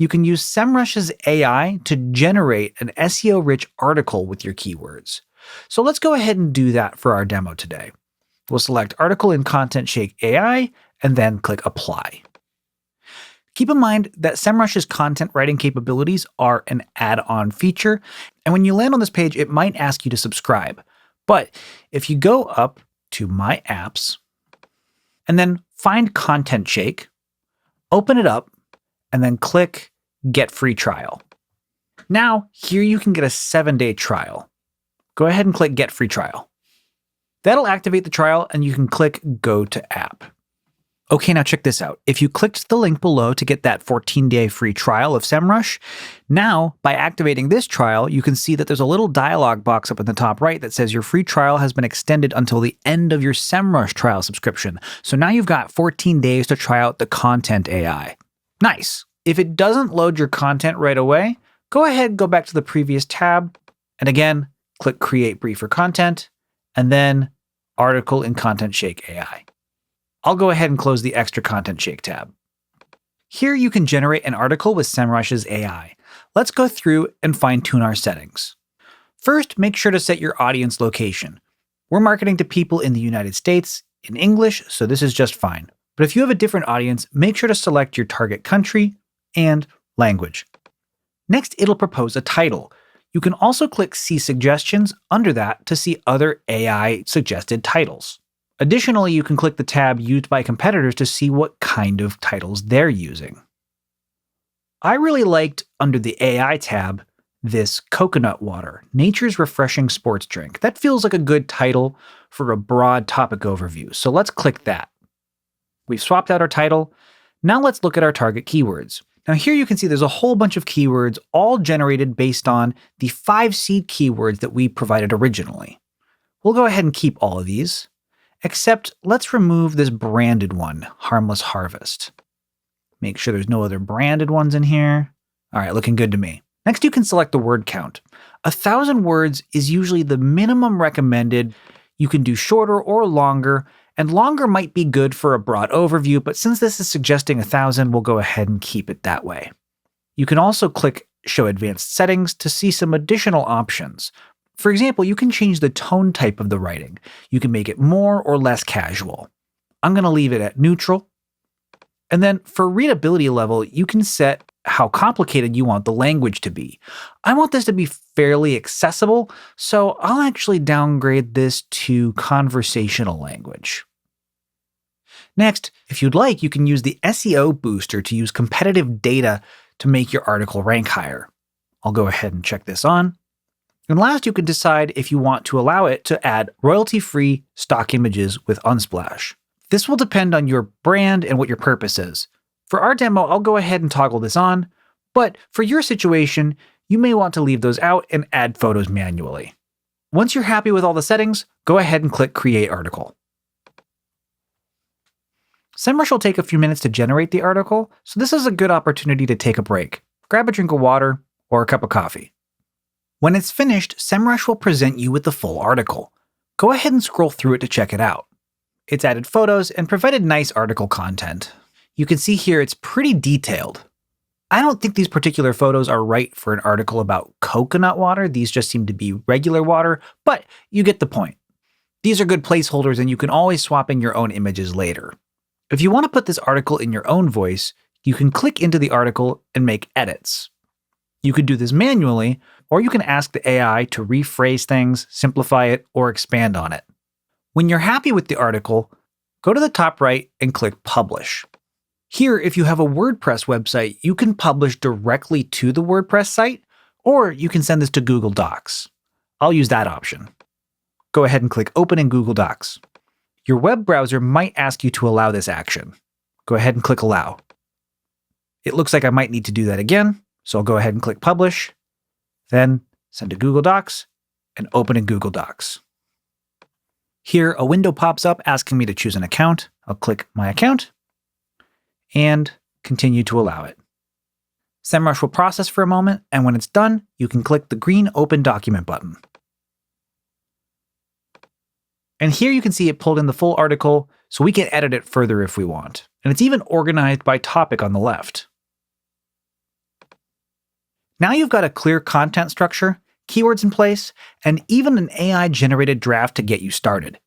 you can use Semrush's AI to generate an SEO-rich article with your keywords. So let's go ahead and do that for our demo today. We'll select Article in ContentShake AI and then click Apply. Keep in mind that Semrush's content writing capabilities are an add-on feature, and when you land on this page, it might ask you to subscribe. But if you go up to My Apps, and then find ContentShake, open it up, and then click Get Free Trial. Now, here you can get a 7-day trial. Go ahead and click Get Free Trial. That'll activate the trial, and you can click Go to App. Okay, now check this out. If you clicked the link below to get that 14-day free trial of Semrush, now, by activating this trial, you can see that there's a little dialog box up in the top right that says your free trial has been extended until the end of your Semrush trial subscription. So now you've got 14 days to try out the Content AI. Nice. If it doesn't load your content right away, go ahead and go back to the previous tab, and again, click Create Briefer Content, and then Article in ContentShake AI. I'll go ahead and close the Extra ContentShake tab. Here you can generate an article with Semrush's AI. Let's go through and fine-tune our settings. First, make sure to set your audience location. We're marketing to people in the United States in English, so this is just fine. But if you have a different audience, make sure to select your target country and language. Next, it'll propose a title. You can also click See Suggestions under that to see other AI-suggested titles. Additionally, you can click the tab used by competitors to see what kind of titles they're using. I really liked, under the AI tab, this Coconut Water, Nature's Refreshing Sports Drink. That feels like a good title for a broad topic overview, so let's click that. We've swapped out our title. Now let's look at our target keywords. Now here you can see there's a whole bunch of keywords, all generated based on the 5 seed keywords that we provided originally. We'll go ahead and keep all of these. Except let's remove this branded one, Harmless Harvest. Make sure there's no other branded ones in here. All right, looking good to me. Next, you can select the word count. 1,000 words is usually the minimum recommended. You can do shorter or longer, and longer might be good for a broad overview, but since this is suggesting 1,000, we'll go ahead and keep it that way. You can also click Show Advanced Settings to see some additional options. For example, you can change the tone type of the writing. You can make it more or less casual. I'm going to leave it at neutral. And then for readability level, you can set how complicated you want the language to be. I want this to be fairly accessible, so I'll actually downgrade this to conversational language. Next, if you'd like, you can use the SEO booster to use competitive data to make your article rank higher. I'll go ahead and check this on. And last, you can decide if you want to allow it to add royalty-free stock images with Unsplash. This will depend on your brand and what your purpose is. For our demo, I'll go ahead and toggle this on, but for your situation, you may want to leave those out and add photos manually. Once you're happy with all the settings, go ahead and click Create Article. Semrush will take a few minutes to generate the article, so this is a good opportunity to take a break. Grab a drink of water or a cup of coffee. When it's finished, Semrush will present you with the full article. Go ahead and scroll through it to check it out. It's added photos and provided nice article content. You can see here it's pretty detailed. I don't think these particular photos are right for an article about coconut water. These just seem to be regular water, but you get the point. These are good placeholders and you can always swap in your own images later. If you want to put this article in your own voice, you can click into the article and make edits. You could do this manually, or you can ask the AI to rephrase things, simplify it, or expand on it. When you're happy with the article, go to the top right and click Publish. Here, if you have a WordPress website, you can publish directly to the WordPress site, or you can send this to Google Docs. I'll use that option. Go ahead and click Open in Google Docs. Your web browser might ask you to allow this action. Go ahead and click Allow. It looks like I might need to do that again, so I'll go ahead and click Publish, then send to Google Docs, and open in Google Docs. Here, a window pops up asking me to choose an account. I'll click My Account, and continue to allow it. Semrush will process for a moment, and when it's done, you can click the green Open Document button. And here you can see it pulled in the full article, so we can edit it further if we want. And it's even organized by topic on the left. Now you've got a clear content structure, keywords in place, and even an AI-generated draft to get you started.